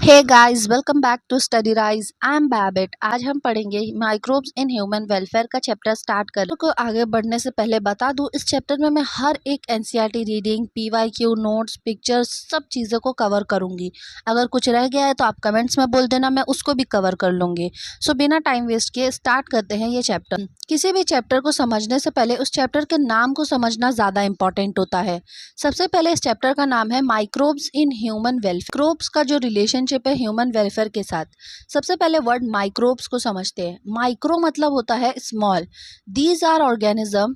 Hey guys, welcome back to Study Rise. I am बैबिट। आज हम पढ़ेंगे माइक्रोब्स इन ह्यूमन वेलफेयर का चैप्टर स्टार्ट कर। को आगे बढ़ने से पहले बता दूं, इस चैप्टर में मैं हर एक NCERT reading, PYQ, notes, pictures, सब चीज़ों को कवर करूंगी। अगर कुछ रह गया है तो आप कमेंट्स में बोल देना, मैं उसको भी कवर कर लूँगी। सो बिना टाइम वेस्ट किए स्टार्ट करते हैं ये चैप्टर। किसी भी चैप्टर को समझने से पहले उस चैप्टर के नाम को समझना ज़्यादा इंपॉर्टेंट होता है। सबसे पहले इस चैप्टर का नाम है microbes in human welfare. Microbes का जो रिलेशनशिप है ह्यूमन वेलफेयर के साथ, सबसे पहले वर्ड माइक्रोब्स को समझते हैं। माइक्रो मतलब होता है small. These are organism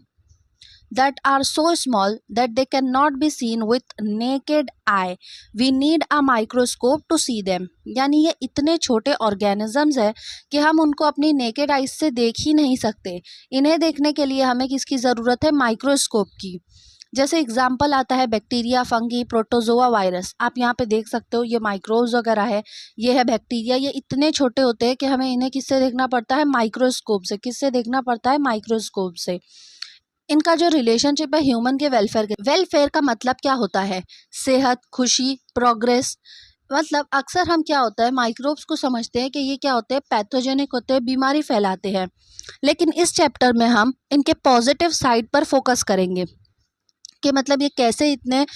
that are so small that they cannot be seen with naked eye. We need a microscope to see them. यानी ये इतने छोटे ऑर्गेनिजम्स है कि हम उनको अपनी नेकेड आइज से देख ही नहीं सकते। इन्हें देखने के लिए हमें किसकी ज़रूरत है? माइक्रोस्कोप की। जैसे एग्जाम्पल आता है बैक्टीरिया, फंगी, प्रोटोजोआ, वायरस। आप यहाँ पे देख सकते हो, ये माइक्रोब्स वगैरह है, ये है बैक्टीरिया। ये इतने छोटे होते हैं कि हमें इन्हें किससे देखना पड़ता है? माइक्रोस्कोप से। किससे देखना पड़ता है? माइक्रोस्कोप से। इनका जो रिलेशनशिप है ह्यूमन के वेलफेयर का मतलब क्या होता है? सेहत, खुशी, प्रोग्रेस। मतलब अक्सर हम क्या होता है, माइक्रोब्स को समझते हैं कि ये क्या होते हैं? पैथोजेनिक होते हैं, बीमारी फैलाते हैं। लेकिन इस चैप्टर में हम इनके पॉजिटिव साइड पर फोकस करेंगे कि मतलब ये कैसे इतने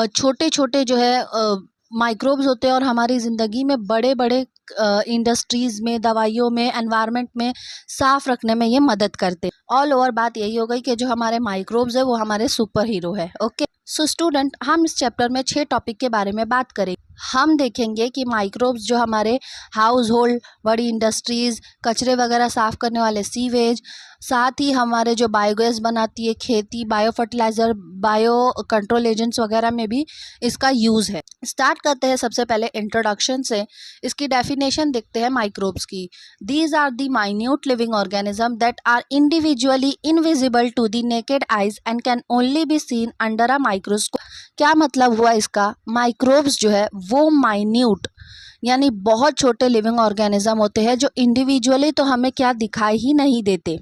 छोटे छोटे जो है माइक्रोब्स होते हैं और हमारी ज़िंदगी में बड़े बड़े इंडस्ट्रीज़ में, दवाइयों में, एनवायरनमेंट में साफ़ रखने में ये मदद करते हैं। ऑल ओवर बात यही हो गई कि जो हमारे माइक्रोब्स है वो हमारे सुपर हीरो है। ओके, सो स्टूडेंट, हम इस चैप्टर में 6 टॉपिक के बारे में बात करेंगे। हम देखेंगे कि माइक्रोब्स जो हमारे हाउस होल्ड, बड़ी इंडस्ट्रीज़, कचरे वगैरह साफ़ करने वाले सीवेज, साथ ही हमारे जो बायोगैस बनाती है खेती, bio fertiliser, bio control agents वगैरह में भी इसका यूज़ है। स्टार्ट करते हैं सबसे पहले इंट्रोडक्शन से। इसकी डेफिनेशन देखते हैं माइक्रोब्स की। These are the minute living organism that are individually invisible to the naked eyes and can only be seen under a microscope. क्या मतलब हुआ इसका? माइक्रोब्स जो है वो माइन्यूट यानी बहुत छोटे लिविंग ऑर्गेनिज्म होते हैं जो इंडिविजुअली तो हमें क्या दिखाई ही नहीं देते।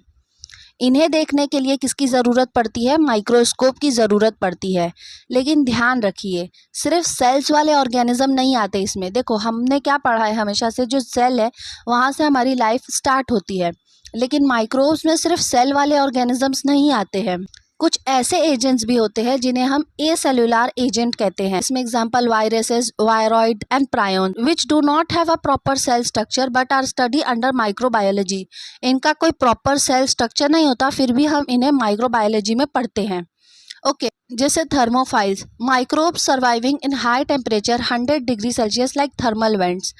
इन्हें देखने के लिए किसकी ज़रूरत पड़ती है? माइक्रोस्कोप की ज़रूरत पड़ती है। लेकिन ध्यान रखिए, सिर्फ सेल्स वाले ऑर्गेनिज्म नहीं आते इसमें। देखो, हमने क्या पढ़ा है हमेशा से, जो सेल है वहाँ से हमारी लाइफ स्टार्ट होती है। लेकिन माइक्रोब्स में सिर्फ सेल वाले ऑर्गेनिजम्स नहीं आते हैं, कुछ ऐसे एजेंट्स भी होते हैं जिन्हें हम ए सेलुलर एजेंट कहते हैं। इसमें example viruses, viroid and prion which do not have a proper cell structure but are study under microbiology. इनका कोई प्रॉपर सेल स्ट्रक्चर नहीं होता, फिर भी हम इन्हें माइक्रोबायोलॉजी में पढ़ते हैं। ओके, जैसे thermophiles, microbes surviving in high temperature 100 degree Celsius like thermal vents,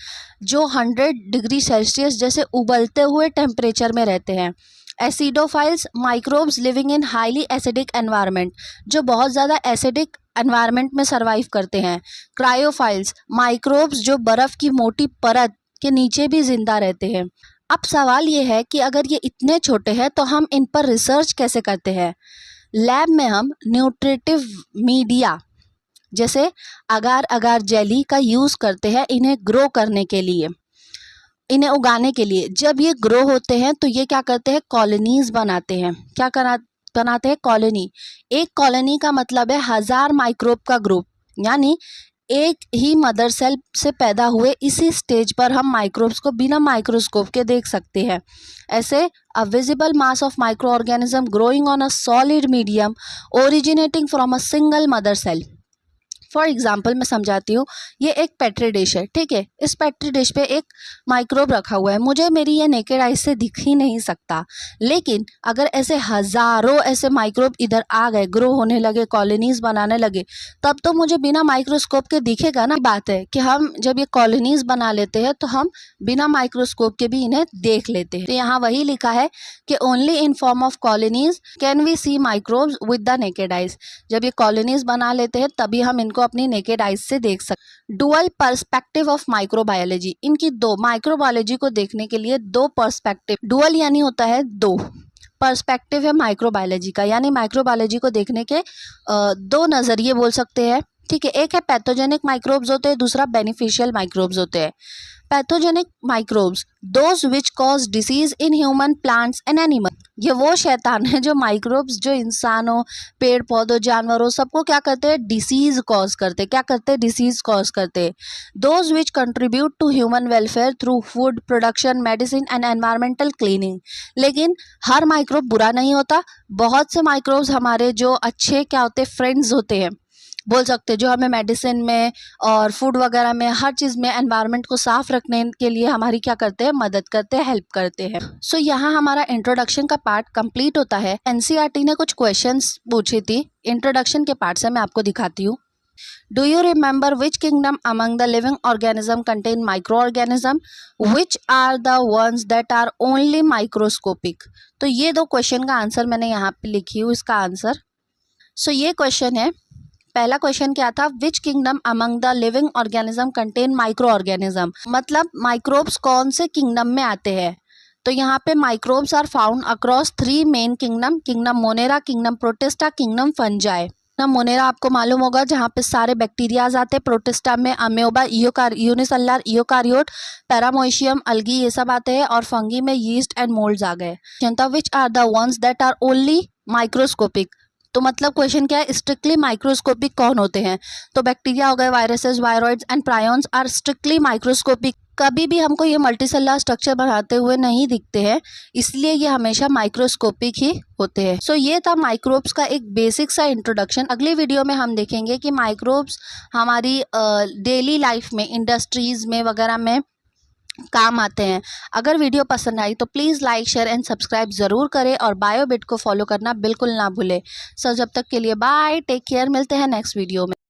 जो 100 डिग्री सेल्सियस जैसे उबलते हुए टेम्परेचर में रहते हैं। Acidophiles, microbes living in highly acidic environment, जो बहुत ज़्यादा एसिडिक एनवायरनमेंट में सर्वाइव करते हैं। क्रायोफाइल्स, माइक्रोब्स जो बर्फ़ की मोटी परत के नीचे भी जिंदा रहते हैं। अब सवाल ये है कि अगर ये इतने छोटे हैं तो हम इन पर रिसर्च कैसे करते हैं? लैब में हम न्यूट्रिटिव मीडिया जैसे अगार अगार जेली का यूज़ करते हैं इन्हें ग्रो करने के लिए, इन्हें उगाने के लिए। जब ये ग्रो होते हैं तो ये क्या करते हैं? कॉलोनीज बनाते हैं। क्या बनाते हैं? कॉलोनी। एक कॉलोनी का मतलब है 1000 माइक्रोब का ग्रुप, यानी एक ही मदर सेल से पैदा हुए इसी स्टेज पर हम माइक्रोब्स को बिना माइक्रोस्कोप के देख सकते हैं। ऐसे a visible mass of micro organism growing on a solid medium originating from a single mother cell. For example मैं समझाती हूँ। ये एक पेट्री डिश है, ठीक है। इस पेट्री डिश पे एक माइक्रोब रखा हुआ है, मुझे मेरी ये नेकेड आई से दिख ही नहीं सकता। लेकिन अगर ऐसे हज़ारों ऐसे माइक्रोब इधर आ गए, ग्रो होने लगे, कॉलोनीज बनाने लगे, तब तो मुझे बिना माइक्रोस्कोप के दिखेगा ना। बात है कि हम जब ये कॉलोनीज बना लेते हैं तो हम बिना माइक्रोस्कोप के भी इन्हें देख लेते हैं। तो यहाँ वही लिखा है कि only in form of colonies can we see microbes with the naked eyes. जब ये कॉलोनीज बना लेते हैं तभी हम इनको अपनी नेकेड आइज से देख सकते। डुअल पर्सपेक्टिव ऑफ माइक्रोबायोलॉजी, इनकी दो, माइक्रोबायोलॉजी को देखने के लिए दो पर्सपेक्टिव, डुअल यानी होता है दो, पर्सपेक्टिव है माइक्रोबायोलॉजी का, यानी माइक्रोबायोलॉजी को देखने के दो नज़रिए बोल सकते हैं, ठीक है। एक है पैथोजेनिक माइक्रोब्स होते हैं, दूसरा बेनिफिशियल माइक्रोब्स होते हैं। Pathogenic microbes, those which cause disease in human, plants and animal. ये वो शैतान है जो माइक्रोब्स जो इंसानों, पेड़ पौधों, जानवरों सबको क्या करते हैं, डिसीज कॉज करते, क्या करते, डिसीज कॉज करते। Those which contribute to human welfare through food production, medicine and environmental cleaning. लेकिन हर माइक्रोब बुरा नहीं होता, बहुत से माइक्रोब्स हमारे जो अच्छे क्या होते, फ्रेंड्स होते हैं, बोल सकते हैं, जो हमें मेडिसिन में और फूड वगैरह में, हर चीज़ में एनवायरनमेंट को साफ रखने के लिए हमारी क्या करते हैं, मदद करते हैं, हेल्प करते हैं। सो यहाँ हमारा इंट्रोडक्शन का पार्ट कंप्लीट होता है। एनसीईआरटी ने कुछ क्वेश्चंस पूछी थी इंट्रोडक्शन के पार्ट से, मैं आपको दिखाती हूँ। Do you remember which kingdom among the living organism contain microorganism? Which are the ones that are only microscopic? तो ये दो क्वेश्चन का आंसर मैंने यहाँ पे लिखी हूँ, इसका आंसर। सो ये क्वेश्चन है, पहला क्वेश्चन क्या था, which kingdom among the living organism contain micro organism, मतलब माइक्रोब्स कौन से किंगडम में आते हैं। तो यहाँ पे microbes are found across 3 main kingdom, kingdom Monera, kingdom Protista, kingdom fungi. ना मोनेरा आपको मालूम होगा जहाँ पे सारे बैक्टीरियाज आते हैं, प्रोटिस्टा में अमेोबा, यूनिसेलुलर, इयोकारियोट, पैरामोइशियम, अलगी, ये सब आते हैं, और फंगी में यीस्ट एंड मोल्ड्स आ गए। जनता which are the ones that are only microscopic, तो मतलब क्वेश्चन क्या है, स्ट्रिक्टली माइक्रोस्कोपिक कौन होते हैं। तो बैक्टीरिया हो गए, viruses, viroids and prions are strictly microscopic. कभी भी हमको ये मल्टीसेलुलर स्ट्रक्चर बनाते हुए नहीं दिखते हैं, इसलिए ये हमेशा माइक्रोस्कोपिक ही होते हैं। सो ये था माइक्रोब्स का एक बेसिक सा इंट्रोडक्शन। अगली वीडियो में हम देखेंगे कि माइक्रोब्स हमारी डेली लाइफ में, इंडस्ट्रीज में वगैरह में काम आते हैं। अगर वीडियो पसंद आई तो please like, share and subscribe ज़रूर करें, और बायोबिट को फॉलो करना बिल्कुल ना भूलें। सो जब तक के लिए बाय, टेक केयर, मिलते हैं नेक्स्ट वीडियो में।